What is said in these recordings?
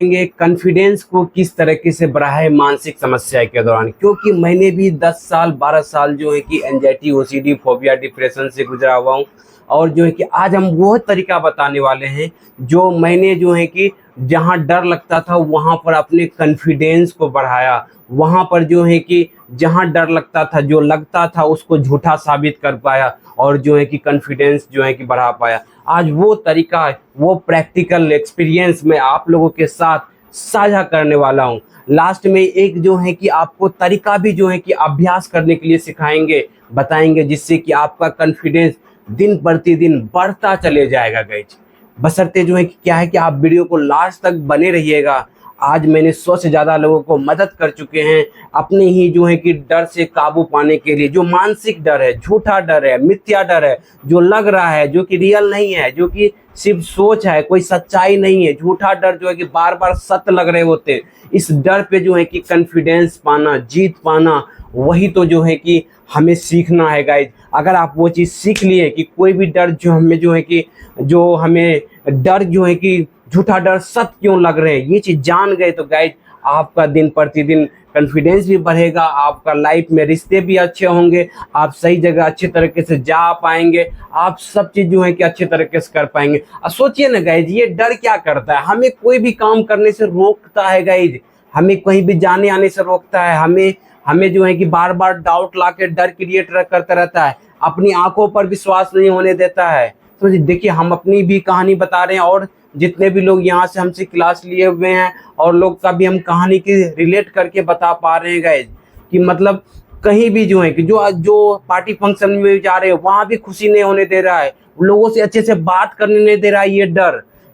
Confidence को किस तरीके से बढ़ाए मानसिक समस्या के दौरान, क्योंकि मैंने भी 10 साल 12 साल जो है कि एंजाइटी, ओसीडी, फोबिया, डिप्रेशन से गुजरा हुआ हूँ। और जो है कि आज हम वो तरीका बताने वाले हैं जो मैंने जो है कि जहाँ डर लगता था वहाँ पर अपने कॉन्फिडेंस को बढ़ाया, वहाँ पर जो है कि जहाँ डर लगता था, जो लगता था उसको झूठा साबित कर पाया और जो है कि कॉन्फिडेंस जो है कि बढ़ा पाया। आज वो तरीका, वो प्रैक्टिकल एक्सपीरियंस मैं आप लोगों के साथ साझा करने वाला हूँ। लास्ट में एक जो है कि आपको तरीका भी जो है कि अभ्यास करने के लिए सिखाएंगे, बताएंगे, जिससे कि आपका कॉन्फिडेंस दिन प्रतिदिन बढ़ता चले जाएगा गाइज। बशर्ते जो है कि क्या है कि आप वीडियो को लास्ट तक बने रहिएगा। आज मैंने 100 से ज़्यादा लोगों को मदद कर चुके हैं अपने ही जो है कि डर से काबू पाने के लिए। जो मानसिक डर है, झूठा डर है, मिथ्या डर है, जो लग रहा है, जो कि रियल नहीं है, जो कि सिर्फ सोच है, कोई सच्चाई नहीं है, झूठा डर जो है कि बार बार सत्य लग रहे होते हैं, इस डर पे जो है कि कॉन्फिडेंस पाना, जीत पाना, वही तो जो है कि हमें सीखना है गाइज। अगर आप वो चीज़ सीख लिए कि कोई भी डर जो हमें जो है कि जो हमें डर जो है कि झूठा डर सत्य क्यों लग रहे हैं, ये चीज़ जान गए तो गाइज आपका दिन प्रतिदिन कॉन्फिडेंस भी बढ़ेगा, आपका लाइफ में रिश्ते भी अच्छे होंगे, आप सही जगह अच्छे तरीके से जा पाएंगे, आप सब चीज़ जो है कि अच्छे तरीके से कर पाएंगे। अब सोचिए ना गाइज, ये डर क्या करता है, हमें कोई भी काम करने से रोकता है गाइज, हमें कहीं भी जाने आने से रोकता है, हमें हमें जो है कि बार बार डाउट ला के डर क्रिएट करता रहता है, अपनी आंखों पर विश्वास नहीं होने देता है। तो देखिए, हम अपनी भी कहानी बता रहे हैं और जितने भी लोग यहाँ से हमसे क्लास लिए हुए हैं और लोग का भी हम कहानी की रिलेट करके बता पा रहे हैं गाइज कि मतलब कहीं भी जो है कि जो जो पार्टी फंक्शन में जा रहे हैं वहाँ भी खुशी नहीं होने दे रहा है, लोगों से अच्छे से बात करने नहीं दे रहा है।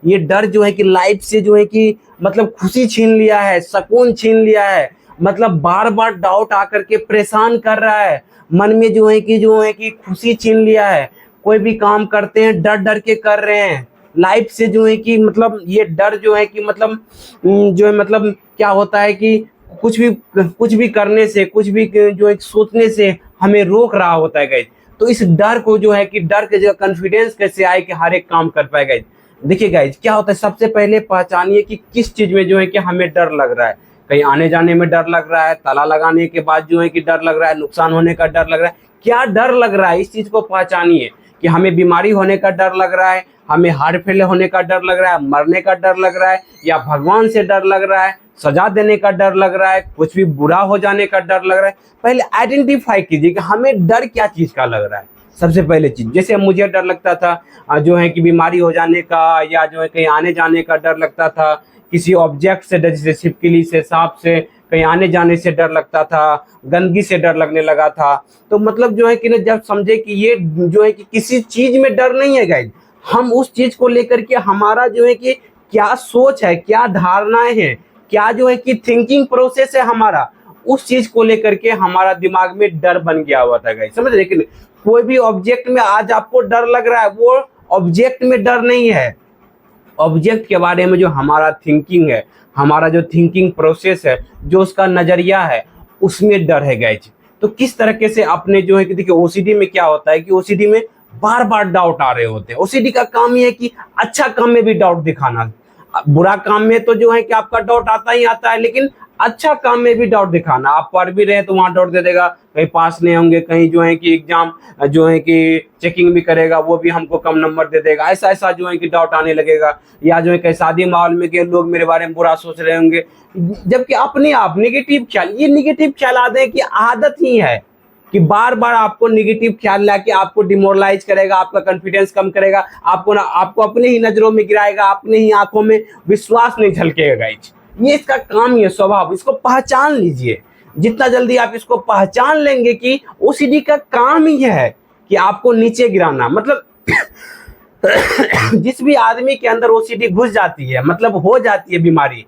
ये डर जो है कि लाइफ से जो है कि मतलब खुशी छीन लिया है, सुकून छीन लिया है, मतलब बार बार डाउट आकर के परेशान कर रहा है, मन में जो है कि खुशी छीन लिया है। कोई भी काम करते हैं डर डर के कर रहे हैं, लाइफ से जो है कि मतलब ये डर जो है कि मतलब जो है मतलब क्या होता है कि कुछ भी करने से, कुछ भी जो है सोचने से हमें रोक रहा होता है गाइज। तो इस डर को जो है कि डर के जगह कॉन्फिडेंस कैसे आए कि हर एक काम कर पाए गाइज। देखिए गाइज, क्या होता है, सबसे पहले पहचानिए कि किस चीज में जो है कि हमें डर लग रहा है। कहीं आने जाने में डर लग रहा है, ताला लगाने के बाद जो है कि डर लग रहा है, नुकसान होने का डर लग रहा है, क्या डर लग रहा है, इस चीज को पहचानिए। कि हमें बीमारी होने का डर लग रहा है, हमें हार्ट फेल होने का डर लग रहा है, मरने का डर लग रहा है, या भगवान से डर लग रहा है, सजा देने का डर लग रहा है, कुछ भी बुरा हो जाने का डर लग रहा है। पहले आइडेंटिफाई कीजिए कि हमें डर क्या चीज का लग रहा है। सबसे पहले चीज, जैसे मुझे डर लगता था जो है कि बीमारी हो जाने का, या जो है कहीं आने जाने का डर लगता था, किसी ऑब्जेक्ट से डर, जैसे छिपकली से, सांप से, कहीं आने जाने से डर लगता था, गंदगी से डर लगने लगा था। तो मतलब जो है कि ना, जब समझे कि ये जो है कि किसी चीज में डर नहीं है गाइज, हम उस चीज को लेकर के हमारा जो है कि क्या सोच है, क्या धारणाएं हैं, क्या जो है कि थिंकिंग प्रोसेस है हमारा, उस चीज को लेकर के हमारा दिमाग में डर बन गया हुआ था गाइज, समझ। लेकिन कोई भी ऑब्जेक्ट में आज आपको डर लग रहा है, वो ऑब्जेक्ट में डर नहीं है, ऑब्जेक्ट के बारे में जो हमारा थिंकिंग है, हमारा जो थिंकिंग प्रोसेस है, जो उसका नजरिया है, उसमें डर है गाइज। तो किस तरीके से अपने जो है कि देखिए, ओसीडी में क्या होता है कि ओसीडी में बार बार डाउट आ रहे होते हैं। ओसीडी का काम ये है कि अच्छा काम में भी डाउट दिखाना, बुरा काम में तो जो है कि आपका डाउट आता ही आता है, लेकिन अच्छा काम में भी डाउट दिखाना। आप पढ़ भी रहे हैं तो वहां डाउट दे देगा, कहीं पास नहीं होंगे, कहीं जो है कि एग्जाम जो है कि चेकिंग भी करेगा, वो भी हमको कम नंबर दे देगा, ऐसा ऐसा जो है कि डाउट आने लगेगा। या जो है कि शादी माहौल में कि लोग मेरे बारे में बुरा सोच रहे होंगे, जबकि अपने आप निगेटिव ख्याल, ये निगेटिव ख्याल आते हैं कि आदत ही है कि बार बार आपको निगेटिव ख्याल लाके आपको डिमोरलाइज करेगा, आपका कॉन्फिडेंस कम करेगा, आपको अपने ही नजरों में गिराएगा, अपने ही आंखों में विश्वास नहीं झलकेगा गाइज। ये इसका काम ही है, स्वभाव। इसको पहचान लीजिए, जितना जल्दी आप इसको पहचान लेंगे कि ओसीडी का काम ही है कि आपको नीचे गिराना। मतलब जिस भी आदमी के अंदर ओसीडी घुस जाती है, मतलब हो जाती है बीमारी,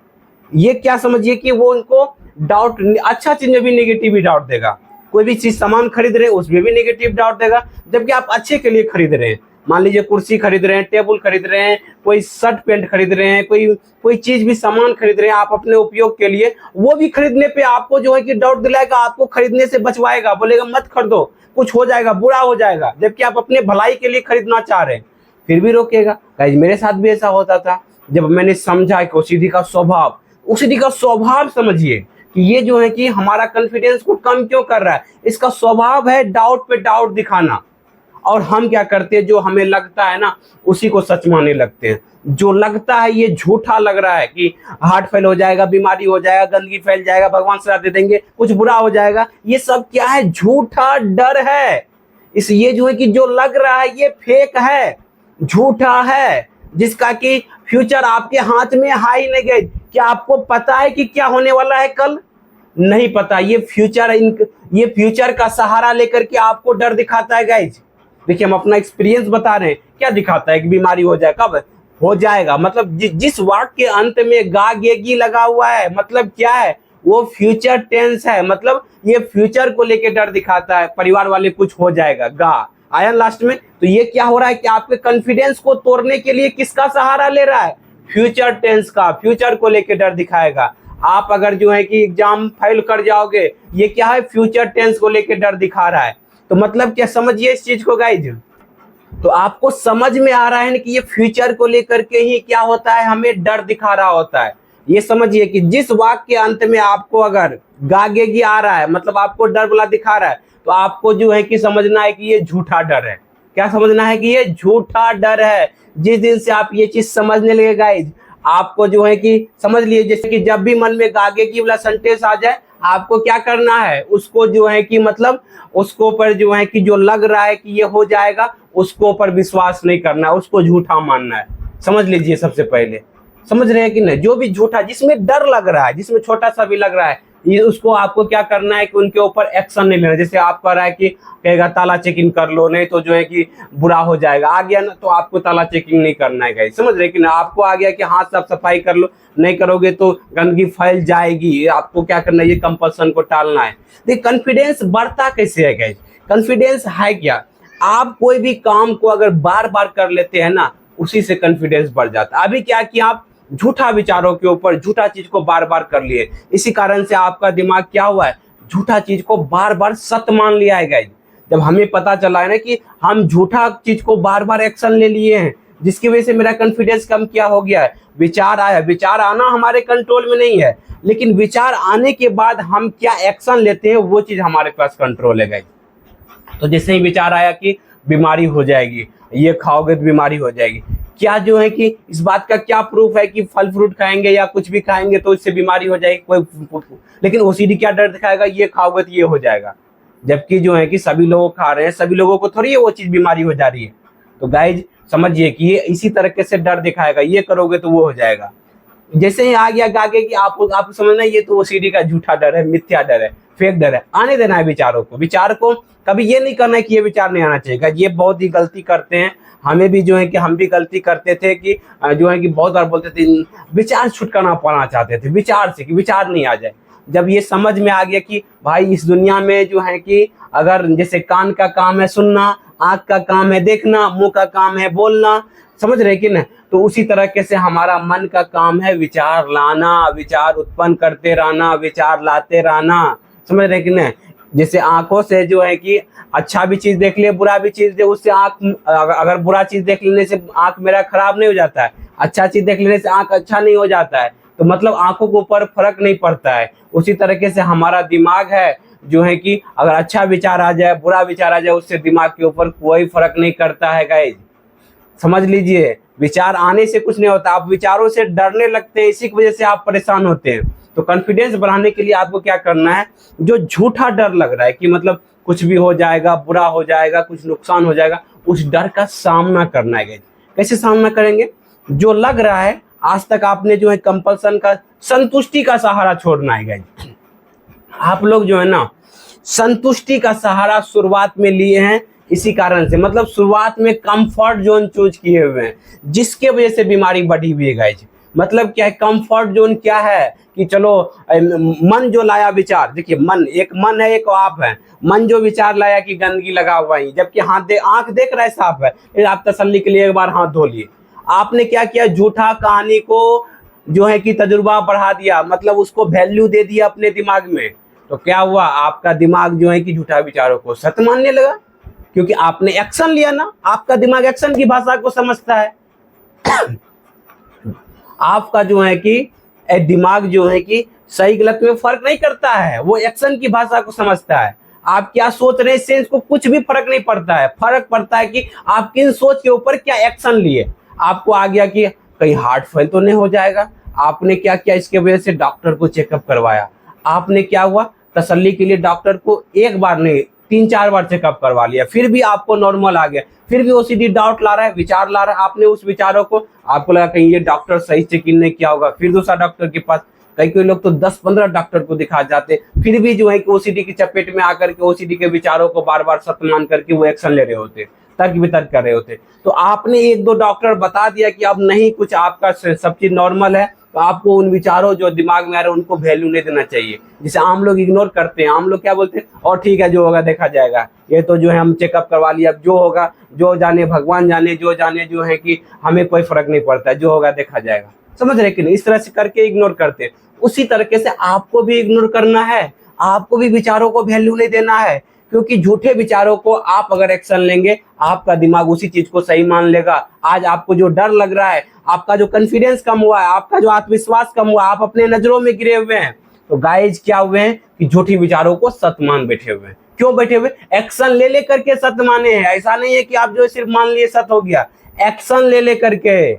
ये क्या समझिए कि वो उनको डाउट, अच्छा चीज में भी नेगेटिव डाउट देगा। कोई भी चीज सामान खरीद रहे हैं उसमें भी नेगेटिव डाउट देगा, जबकि आप अच्छे के लिए खरीद रहे हैं। मान लीजिए कुर्सी खरीद रहे हैं, टेबल खरीद रहे हैं, कोई शर्ट पैंट खरीद रहे हैं, कोई चीज भी सामान खरीद रहे हैं आप अपने उपयोग के लिए, वो भी खरीदने पे आपको जो है कि डाउट दिलाएगा, आपको खरीदने से बचवाएगा, बोलेगा मत खरीदो, कुछ हो जाएगा, बुरा हो जाएगा, जबकि आप अपने भलाई के लिए खरीदना चाह रहे हैं, फिर भी रोकेगा। गाइस, मेरे साथ भी ऐसा होता था। जब मैंने समझा कि ओसीडी का स्वभाव, ओसीडी का स्वभाव समझिए कि ये जो है कि हमारा कॉन्फिडेंस को कम क्यों कर रहा है। इसका स्वभाव है डाउट पे डाउट दिखाना, और हम क्या करते हैं, जो हमें लगता है ना उसी को सच मानने लगते हैं। जो लगता है ये झूठा लग रहा है कि हार्ट फेल हो जाएगा, बीमारी हो जाएगा, गंदगी फैल जाएगा, भगवान सजा दे देंगे, कुछ बुरा हो जाएगा, ये सब क्या है, झूठा डर है। इस ये जो है कि जो लग रहा है ये फेक है, झूठा है, जिसका कि फ्यूचर आपके हाथ में है ही नहीं। गए क्या आपको पता है कि क्या होने वाला है कल? नहीं पता। ये फ्यूचर का सहारा लेकर के आपको डर दिखाता है गाइज। देखिए हम अपना एक्सपीरियंस बता रहे हैं, क्या दिखाता है कि बीमारी हो जाए, कब हो जाएगा, मतलब जिस वाक्य के अंत में गा गेगी लगा हुआ है, मतलब क्या है, वो फ्यूचर टेंस है, मतलब ये फ्यूचर को लेके डर दिखाता है। परिवार वाले कुछ हो जाएगा, गा आया लास्ट में। तो ये क्या हो रहा है कि आपके कॉन्फिडेंस को तोड़ने के लिए किसका सहारा ले रहा है, फ्यूचर टेंस का, फ्यूचर को लेके डर दिखाएगा। आप अगर जो है कि एग्जाम फेल कर जाओगे, ये क्या है, फ्यूचर टेंस को लेके डर दिखा रहा है। तो मतलब क्या, समझिए इस चीज को गाइज। तो आपको समझ में आ रहा है ना कि ये फ्यूचर को लेकर के ही क्या होता है, हमें डर दिखा रहा होता है। ये समझिए कि जिस वाक्य के अंत में आपको अगर गागेगी आ रहा है, मतलब आपको डर वाला दिखा रहा है, तो आपको जो है कि समझना है कि ये झूठा डर है। क्या समझना है कि ये झूठा डर है। जिस दिन से आप ये चीज समझने लगे गाइज, आपको जो है कि समझ लिए, जैसे कि जब भी मन में गागेगी वाला सेंटेंस आ जाए, आपको क्या करना है, उसको जो है कि मतलब उसको पर जो है कि जो लग रहा है कि ये हो जाएगा, उसको पर विश्वास नहीं करना है, उसको झूठा मानना है। समझ लीजिए सबसे पहले, समझ रहे हैं कि नहीं, जो भी झूठा, जिसमें डर लग रहा है, जिसमें छोटा सा भी लग रहा है, ये उसको आपको क्या करना है कि उनके ऊपर एक्शन नहीं लेना। जैसे आप कह रहा है कि कहेगा ताला चेकिंग कर लो, नहीं तो जो है कि बुरा हो जाएगा, आ गया ना, तो आपको ताला चेकिंग नहीं करना है गाइस। समझ रहे कि ना, आपको आ गया कि हाथ साफ सफाई कर लो, नहीं करोगे तो गंदगी फैल जाएगी, आपको क्या करना है, ये कंपल्सन को टालना है। देखिए कॉन्फिडेंस बढ़ता कैसे है गाइस, कॉन्फिडेंस है क्या, आप कोई भी काम को अगर बार बार कर लेते हैं ना, उसी से कॉन्फिडेंस बढ़ जाता है। अभी क्या कि आप झूठा विचारों के ऊपर झूठा चीज को बार बार कर लिए, इसी कारण से आपका दिमाग क्या हुआ है, झूठा चीज को बार बार सत्य मान लिया है गाइस। जब हमें पता चला है ना कि हम झूठा चीज को बार बार एक्शन ले लिए हैं, जिसकी वजह से मेरा कॉन्फिडेंस कम क्या हो गया है, विचार आया, विचार आना हमारे कंट्रोल में नहीं है, लेकिन विचार आने के बाद हम क्या एक्शन लेते हैं, वो चीज हमारे पास कंट्रोल है गाइस। तो जैसे ही विचार आया कि बीमारी हो जाएगी, ये खाओगे तो बीमारी हो जाएगी, क्या जो है कि इस बात का क्या प्रूफ है कि फल फ्रूट खाएंगे या कुछ भी खाएंगे तो इससे बीमारी हो जाएगी, कोई। लेकिन ओसीडी क्या डर दिखाएगा, ये खाओगे तो ये हो जाएगा, जबकि जो है कि सभी लोग खा रहे हैं, सभी लोगों को थोड़ी वो चीज बीमारी हो जा रही है। तो गाइज समझिए कि ये इसी तरीके से डर दिखाएगा, ये करोगे तो वो हो जाएगा। जैसे ही आ गया आगे कि आप समझना ये तो ओसीडी का झूठा डर है, मिथ्या डर है, फेक डर है, आने देना है विचारों को। विचार को कभी ये नहीं करना है कि ये विचार नहीं आना चाहिए। ये बहुत ही गलती करते हैं, हमें भी जो है कि हम भी गलती करते थे कि जो है कि बहुत बार बोलते थे, विचार छुटकारा पाना चाहते थे विचार से, कि विचार नहीं आ जाए। जब ये समझ में आ गया कि भाई इस दुनिया में जो है कि अगर जैसे कान का काम है सुनना, आंख का काम है देखना, मुंह का काम है बोलना, समझ रहे कि नहीं, तो उसी तरीके से हमारा मन का काम है विचार लाना, विचार उत्पन्न करते रहना, विचार लाते रहना, समझ रहे कि नहीं। जैसे आंखों से जो है कि अच्छा भी चीज देख ले, बुरा भी चीज दे, उससे आंख, अगर बुरा चीज देख लेने से आंख मेरा खराब नहीं हो जाता है, अच्छा चीज देख लेने से आंख अच्छा नहीं हो जाता है, तो मतलब आंखों के ऊपर फर्क नहीं पड़ता है। उसी तरीके से हमारा दिमाग है जो है कि अगर अच्छा विचार आ जाए, बुरा विचार आ जाए, उससे दिमाग के ऊपर कोई फर्क नहीं करता है गाइज। समझ लीजिए, विचार आने से कुछ नहीं होता, आप विचारों से डरने लगते हैं, इसी की वजह से आप परेशान होते हैं। तो कॉन्फिडेंस बढ़ाने के लिए आपको क्या करना है, जो झूठा डर लग रहा है कि मतलब कुछ भी हो जाएगा, बुरा हो जाएगा, कुछ नुकसान हो जाएगा, उस डर का सामना करना है। कैसे सामना करेंगे, जो लग रहा है आज तक आपने जो है कंपल्सन का, संतुष्टि का सहारा छोड़ना है गाइस। आप लोग जो है ना संतुष्टि का सहारा शुरुआत में लिए हैं, इसी कारण से मतलब शुरुआत में कंफर्ट जोन चूज किए हुए हैं, जिसके वजह से बीमारी बढ़ी हुई है गाइस। मतलब क्या है, कंफर्ट जोन क्या है कि चलो मन जो लाया विचार, देखिए मन, एक मन है एक आप है, मन जो विचार लाया कि गंदगी लगा हुआ है, जबकि आंख देख रहा है साफ है, फिर आप तसल्ली के लिए एक बार हाथ धो लिए। आपने क्या किया, झूठा कहानी को जो है कि तजुर्बा बढ़ा दिया, मतलब उसको वैल्यू दे दिया अपने दिमाग में। तो क्या हुआ, आपका दिमाग जो है कि झूठा विचारों को सत्य मानने लगा, क्योंकि आपने एक्शन लिया ना, आपका दिमाग एक्शन की भाषा को समझता है। आपका जो है कि दिमाग जो है कि सही गलत में फर्क नहीं करता है, वो एक्शन की भाषा को समझता है। आप क्या सोच रहे हैं इससे इसको कुछ भी फर्क नहीं पड़ता है। फर्क पड़ता है कि आप किन सोच के ऊपर क्या एक्शन लिए। आपको आ गया कि कहीं हार्ट फेल तो नहीं हो जाएगा, आपने क्या किया, इसके वजह से डॉक्टर को चेकअप करवाया। आपने क्या हुआ, तसल्ली के लिए डॉक्टर को एक बार नहीं 3-4 बार चेकअप करवा लिया, फिर भी आपको नॉर्मल आ गया, फिर भी ओसीडी डाउट ला रहा है, विचार ला रहा है। आपने उस विचारों को, आपको लगा कहीं ये डॉक्टर सही चेकिंग नहीं किया होगा, फिर दूसरा डॉक्टर के पास, कई लोग तो 10-15 डॉक्टर को दिखा जाते, फिर भी जो है कि ओसीडी की चपेट में आकर के ओसीडी के विचारों को बार बार सत्य मान करके वो एक्शन ले रहे होते, तर्क वितर्क कर रहे होते। तो आपने 1-2 डॉक्टर बता दिया कि अब नहीं, कुछ आपका सब चीज नॉर्मल है, तो आपको उन विचारों जो दिमाग में आ रहे हैं उनको वैल्यू नहीं देना चाहिए। जिसे आम लोग इग्नोर करते हैं, आम लोग क्या बोलते हैं, और ठीक है जो होगा देखा जाएगा, ये तो जो है हम चेकअप करवा लिया, अब जो होगा जो जाने भगवान जाने, जो जाने, जो है कि हमें कोई फर्क नहीं पड़ता, जो होगा देखा जाएगा। समझ रहे कि नहीं, इस तरह से करके इग्नोर करते हैं। उसी तरीके से आपको भी इग्नोर करना है, आपको भी विचारों को वैल्यू नहीं देना है, क्योंकि झूठे विचारों को आप अगर एक्शन लेंगे, आपका दिमाग उसी चीज को सही मान लेगा। आज आपको जो डर लग रहा है, आपका जो कॉन्फिडेंस कम हुआ है, आपका जो आत्मविश्वास कम हुआ, आप अपने नजरों में गिरे हुए हैं, तो गाइज क्या हुए हैं कि झूठी विचारों को सत्य मान बैठे हुए हैं। क्यों बैठे हुए, एक्शन ले लेकर के सत्य माने हैं। ऐसा नहीं है कि आप जो सिर्फ मान लिए सत्य हो गया, एक्शन ले लेकर के।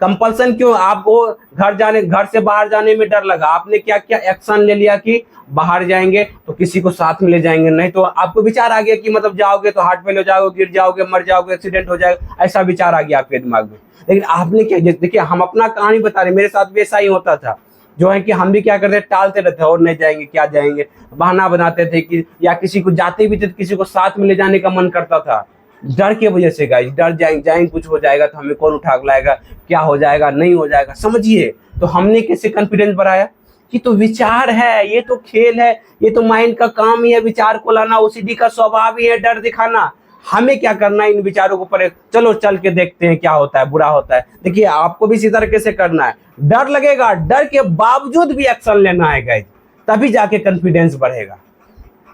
कंपल्सन क्यों, आपको घर से बाहर जाने में डर लगा, आपने क्या किया, एक्शन ले लिया कि बाहर जाएंगे तो किसी को साथ में ले जाएंगे, नहीं तो आपको विचार आ गया कि मतलब जाओगे तो हार्ट फेल हो जाओगे, गिर जाओगे, मर जाओगे, एक्सीडेंट हो जाएगा, ऐसा विचार आ गया आपके दिमाग में। लेकिन आपने क्या, देखिए हम अपना कहानी बता रहे, मेरे साथ भी ऐसा ही होता था, जो है कि हम भी क्या करते, टालते रहते, और नहीं जाएंगे, क्या जाएंगे, बहाना बनाते थे कि, या किसी को जाते भी थे तो किसी को साथ में ले जाने का मन करता था, डर के वजह से। गाइस डर जाएंगे कुछ हो जाएगा तो हमें कौन उठा लाएगा, क्या हो जाएगा, नहीं हो जाएगा, समझिए। तो हमने कैसे कॉन्फिडेंस बढ़ाया कि तो विचार है, ये तो खेल है, ये तो माइंड का काम ही है विचार को लाना, ओसीडी का स्वभाव ही है डर दिखाना। हमें क्या करना है, इन विचारों को पर चलो चल के देखते हैं क्या होता है, बुरा होता है। देखिए आपको भी इसी तरीके से करना है, डर लगेगा, डर के बावजूद भी एक्शन लेना है गाइस, तभी जाके कॉन्फिडेंस बढ़ेगा।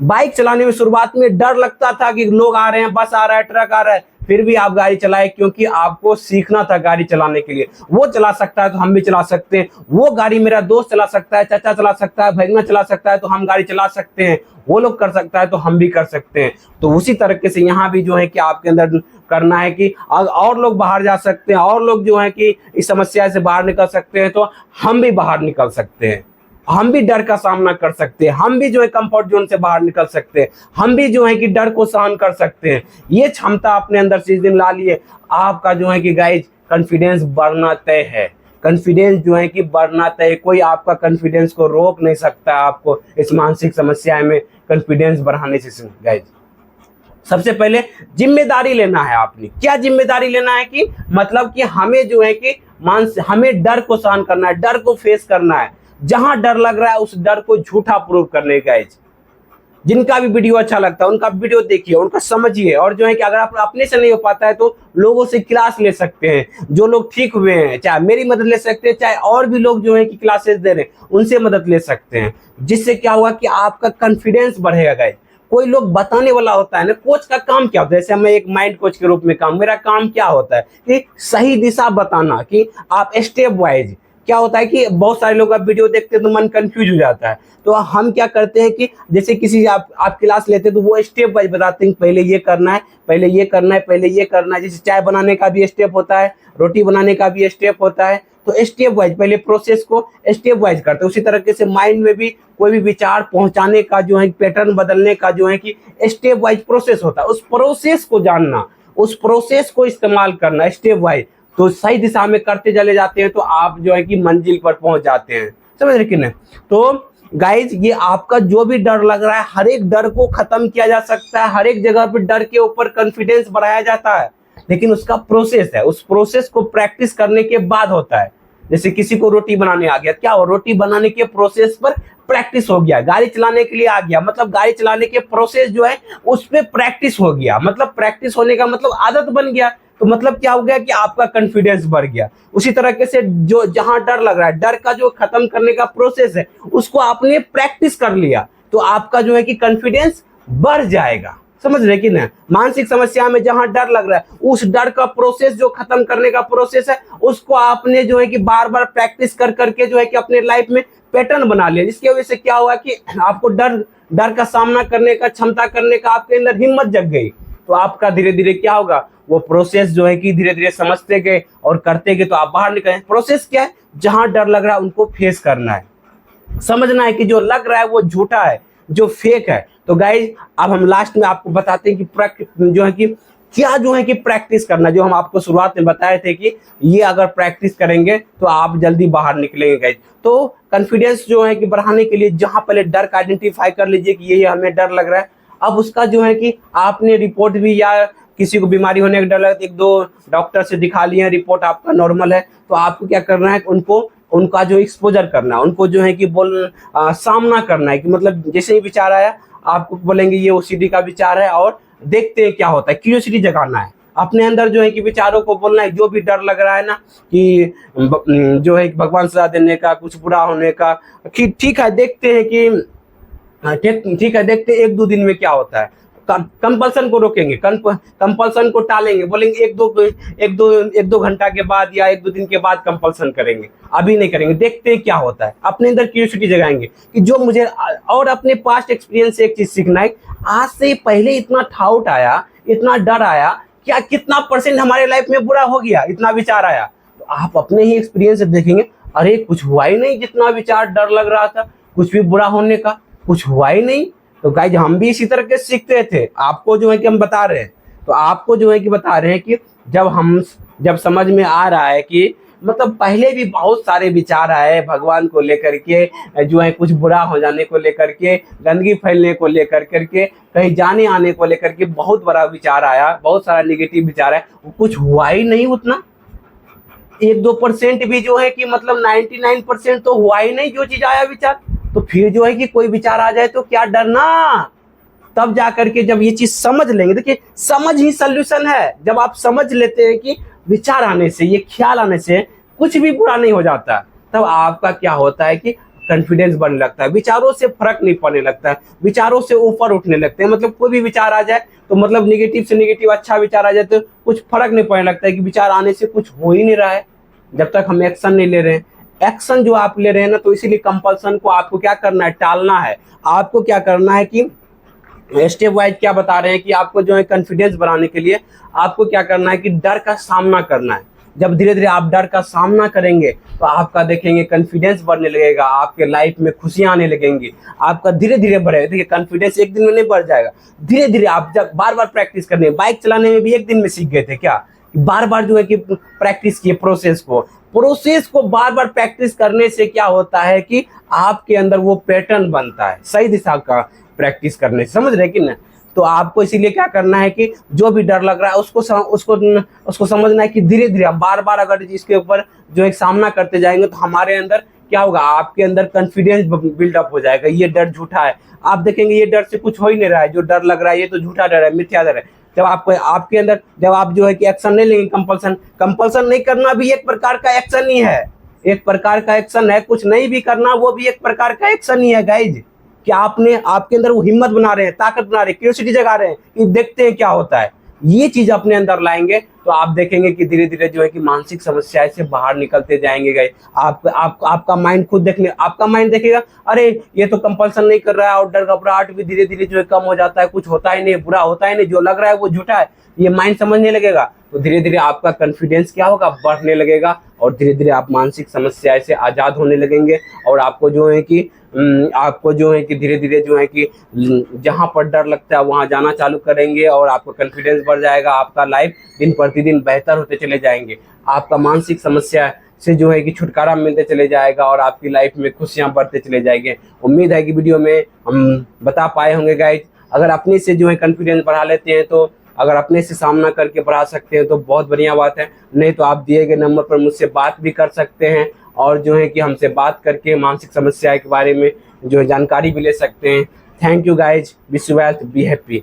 बाइक चलाने में शुरुआत में डर लगता था कि लोग आ रहे हैं, बस आ रहा है, ट्रक आ रहा है, फिर भी आप गाड़ी चलाए, क्योंकि आपको सीखना था गाड़ी चलाने के लिए। वो चला सकता है तो हम भी चला सकते हैं, वो गाड़ी मेरा दोस्त चला सकता है, चाचा चला सकता है, भैया चला सकता है, तो हम गाड़ी चला सकते हैं, वो लोग कर सकता है तो हम भी कर सकते हैं। तो उसी तरीके से यहाँ भी जो है कि आपके अंदर करना है कि और लोग बाहर जा सकते हैं, और लोग जो है कि इस समस्या से बाहर निकल सकते हैं, तो हम भी बाहर निकल सकते हैं, हम भी डर का सामना कर सकते हैं, हम भी जो है कंफर्ट जोन से बाहर निकल सकते हैं, हम भी जो है कि डर को सहन कर सकते हैं। ये क्षमता अपने अंदर से इस दिन ला लिए, आपका जो है कि गाइज कॉन्फिडेंस बढ़ना तय है। कॉन्फिडेंस जो है कि बढ़ना तय, कोई आपका कॉन्फिडेंस को रोक नहीं सकता है आपको इस मानसिक समस्या में कॉन्फिडेंस बढ़ाने से। गाइज सबसे पहले जिम्मेदारी लेना है आपने। क्या जिम्मेदारी लेना है कि मतलब कि हमें जो है कि हमें डर को सहन करना है, डर को फेस करना है। जहां डर लग रहा है उस डर को झूठा प्रूव करने का। जिनका भी वीडियो अच्छा लगता है उनका वीडियो देखिए, उनका समझिए, और जो है कि अगर आप अपने से नहीं हो पाता है तो लोगों से क्लास ले सकते हैं। जो लोग ठीक हुए हैं, चाहे मेरी मदद ले सकते हैं, चाहे और भी लोग जो है कि क्लासेस दे रहे हैं उनसे मदद ले सकते हैं। जिससे क्या हुआ कि आपका कॉन्फिडेंस बढ़ेगा। गाइस कोई लोग बताने वाला होता है ना, कोच का काम क्या होता है, जैसे मैं एक माइंड कोच के रूप में मेरा काम क्या होता है कि सही दिशा बताना, कि आप स्टेप वाइज। क्या होता है कि बहुत सारे लोग आप वीडियो देखते हैं तो मन कंफ्यूज हो जाता है, तो हम क्या करते हैं कि जैसे किसी आप क्लास लेते हैं तो वो स्टेप वाइज बताते हैं, पहले ये करना है, पहले ये करना है, पहले ये करना है। जैसे चाय बनाने का भी स्टेप होता है, रोटी बनाने का भी स्टेप होता है, तो स्टेप वाइज पहले प्रोसेस को स्टेप वाइज करते हैं। उसी तरीके से माइंड में भी कोई भी विचार पहुंचाने का जो है, पैटर्न बदलने का जो है कि स्टेप वाइज प्रोसेस होता है। उस प्रोसेस को जानना, उस प्रोसेस को इस्तेमाल करना स्टेप वाइज, तो सही दिशा में करते चले जाते हैं तो आप जो है कि मंजिल पर पहुंच जाते हैं। समझ रहे कि नहीं? तो गाइज ये आपका जो भी डर लग रहा है, हर एक डर को खत्म किया जा सकता है, हर एक जगह पर डर के ऊपर कॉन्फिडेंस बढ़ाया जाता है, लेकिन उसका प्रोसेस है। उस प्रोसेस को प्रैक्टिस करने के बाद होता है। जैसे किसी को रोटी बनाने आ गया, क्या हो, रोटी बनाने के प्रोसेस पर प्रैक्टिस हो गया। गाड़ी चलाने के लिए आ गया, मतलब गाड़ी चलाने के प्रोसेस जो है उस पर प्रैक्टिस हो गया, मतलब प्रैक्टिस होने का मतलब आदत बन गया। तो मतलब क्या हो गया कि आपका कॉन्फिडेंस बढ़ गया। उसी तरीके से जो जहां डर लग रहा है, डर का जो खत्म करने का प्रोसेस है उसको आपने प्रैक्टिस कर लिया, तो आपका जो है कि कॉन्फिडेंस बढ़ जाएगा। समझ रहे कि ना, मानसिक समस्या में जहां डर लग रहा है उस डर का प्रोसेस जो खत्म करने का प्रोसेस है उसको आपने जो है कि बार बार प्रैक्टिस कर करके जो है कि अपने लाइफ में पैटर्न बना लिया, जिसकी वजह से क्या हुआ कि आपको डर डर का सामना करने का क्षमता करने का आपके अंदर हिम्मत जग गई। तो आपका धीरे धीरे क्या होगा, वो प्रोसेस जो है कि धीरे धीरे समझते गए और करते गए तो आप बाहर निकले। प्रोसेस क्या है, जहां डर लग रहा है उनको फेस करना है, समझना है कि जो लग रहा है वो झूठा है, जो फेक है। तो गाइज अब हम लास्ट में आपको बताते हैं कि जो है कि क्या जो है कि प्रैक्टिस करना, जो हम आपको शुरुआत में बताए थे कि ये अगर प्रैक्टिस करेंगे तो आप जल्दी बाहर निकलेंगे गाइज। तो कॉन्फिडेंस जो है कि बढ़ाने के लिए जहां पहले डर का आइडेंटिफाई कर लीजिए कि ये हमें डर लग रहा है, अब उसका जो है कि आपने रिपोर्ट भी या किसी को बीमारी होने का डर लगा, एक दो डॉक्टर से दिखा लिए, रिपोर्ट आपका नॉर्मल है, तो आपको क्या करना है, उनको उनका जो एक्सपोजर करना है, उनको जो है कि सामना करना है कि मतलब जैसे ही विचार आया आपको बोलेंगे ये ओसीडी का विचार है और देखते हैं क्या होता है। क्यूरियोसिटी जगाना है अपने अंदर, जो है कि विचारों को बोलना है, जो भी डर लग रहा है ना कि जो है भगवान सजा देने का, कुछ बुरा होने का, ठीक है देखते हैं कि ठीक है देखते हैं 1-2 दिन में क्या होता है। कंपल्सन को रोकेंगे, कंपल्सन को टालेंगे, बोलेंगे एक दो घंटा के बाद या 1-2 दिन के बाद कंपल्सन करेंगे, अभी नहीं करेंगे, देखते हैं क्या होता है। अपने अंदर क्यूरियोसिटी जगाएंगे कि जो मुझे, और अपने पास्ट एक्सपीरियंस से एक चीज सीखना है, आज से पहले इतना डाउट आया, इतना डर आया, क्या कितना % हमारे लाइफ में बुरा हो गया, इतना विचार आया। तो आप अपने ही एक्सपीरियंस से देखेंगे, अरे कुछ हुआ ही नहीं, जितना विचार डर लग रहा था, कुछ भी बुरा होने का कुछ हुआ ही नहीं। तो गाइज हम भी इसी तरह के सीखते थे, आपको जो है कि हम बता रहे हैं, तो आपको जो है कि बता रहे हैं कि जब समझ में आ रहा है कि मतलब पहले भी बहुत सारे विचार आए भगवान को लेकर के, जो है कुछ बुरा हो जाने को लेकर के, गंदगी फैलने को लेकर करके, कहीं जाने आने को लेकर के बहुत बड़ा विचार आया, बहुत सारा निगेटिव विचार है, कुछ हुआ ही नहीं उतना। 1-2% भी जो है कि मतलब 99% तो हुआ ही नहीं जो चीज आया विचार। तो फिर जो है कि कोई विचार आ जाए तो क्या डरना, तब जाकर के जब ये चीज समझ लेंगे, देखिए समझ ही सल्यूशन है। जब आप समझ लेते हैं कि विचार आने से, ये ख्याल आने से कुछ भी बुरा नहीं हो जाता, तब आपका क्या होता है कि कॉन्फिडेंस बढ़ने लगता है, विचारों से फर्क नहीं पड़ने लगता है, विचारों से ऊपर उठने लगते हैं। मतलब कोई भी विचार आ जाए तो मतलब निगेटिव से निगेटिव अच्छा विचार आ जाए तो कुछ फर्क नहीं पड़ने लगता है कि विचार आने से कुछ हो ही नहीं रहा है, जब तक हम एक्शन नहीं ले रहे हैं। एक्शन जो आप ले रहे हैं ना, तो इसीलिए कंपल्सन को आपको क्या करना है, टालना है। आपको क्या करना है कि स्टेप वाइज क्या बता रहे हैं कि आपको जो है कॉन्फिडेंस बढ़ाने के लिए आपको क्या करना है कि डर का सामना करना है। जब धीरे धीरे आप डर का सामना करेंगे तो आपका देखेंगे कॉन्फिडेंस बढ़ने लगेगा, आपके लाइफ में खुशियां आने लगेंगी, आपका धीरे धीरे बढ़ेगा। देखिए कॉन्फिडेंस एक दिन में नहीं बढ़ जाएगा, धीरे धीरे आप जब बार बार प्रैक्टिस करने, बाइक चलाने में भी एक दिन में सीख गए थे क्या, बार बार जो है कि प्रैक्टिस किए, प्रोसेस को बार बार प्रैक्टिस करने से क्या होता है कि आपके अंदर वो पैटर्न बनता है, सही दिशा का प्रैक्टिस करने से, समझ रहे कि ना। तो आपको इसीलिए क्या करना है कि जो भी डर लग रहा है उसको समझना है कि धीरे धीरे हम बार बार अगर इसके ऊपर जो एक सामना करते जाएंगे तो हमारे अंदर क्या होगा, आपके अंदर कॉन्फिडेंस बिल्डअप हो जाएगा। ये डर झूठा है, आप देखेंगे ये डर से कुछ हो ही नहीं रहा है, जो डर लग रहा है ये तो झूठा डर है, मिथ्या डर है। जब आपके अंदर जब आप जो है कि एक्शन नहीं लेंगे, कंपल्सन नहीं करना भी एक प्रकार का एक्शन ही है, एक प्रकार का एक्शन है। कुछ नहीं भी करना वो भी एक प्रकार का एक्शन ही है गाइज, कि आपके अंदर वो हिम्मत बना रहे हैं, ताकत बना रहे हैं, क्यूरियोसिटी जगा रहे हैं कि देखते हैं क्या होता है। ये चीज अपने अंदर लाएंगे तो आप देखेंगे कि धीरे धीरे जो है कि मानसिक समस्याएं से बाहर निकलते जाएंगे गाइस। आपका माइंड आपका माइंड देखेगा, अरे ये तो कंपल्सन नहीं कर रहा है और डर घबराहट भी धीरे धीरे जो है कम हो जाता है, कुछ होता ही नहीं, बुरा होता ही नहीं, जो लग रहा है वो झूठा है, ये माइंड समझने लगेगा। तो धीरे धीरे आपका कॉन्फिडेंस क्या होगा, बढ़ने लगेगा और धीरे धीरे आप मानसिक समस्याएं से आजाद होने लगेंगे। और आपको जो है कि धीरे धीरे जो है कि जहां पर डर लगता है वहां जाना चालू करेंगे और आपका कॉन्फिडेंस बढ़ जाएगा, आपका लाइफ दिन प्रतिदिन बेहतर होते चले जाएंगे, आपका मानसिक समस्या से जो है कि छुटकारा मिलते चले जाएगा और आपकी लाइफ में खुशियां बढ़ते चले जाएंगे। उम्मीद है कि वीडियो में हम बता पाए होंगे गाइज। अगर अपने से जो है कॉन्फिडेंस बढ़ा लेते हैं, तो अगर अपने से सामना करके बढ़ा सकते हैं तो बहुत बढ़िया बात है, नहीं तो आप दिए गए नंबर पर मुझसे बात भी कर सकते हैं और जो है कि हमसे बात करके मानसिक समस्या के बारे में जो है जानकारी भी ले सकते हैं। Thank you guys, wish you well, be happy.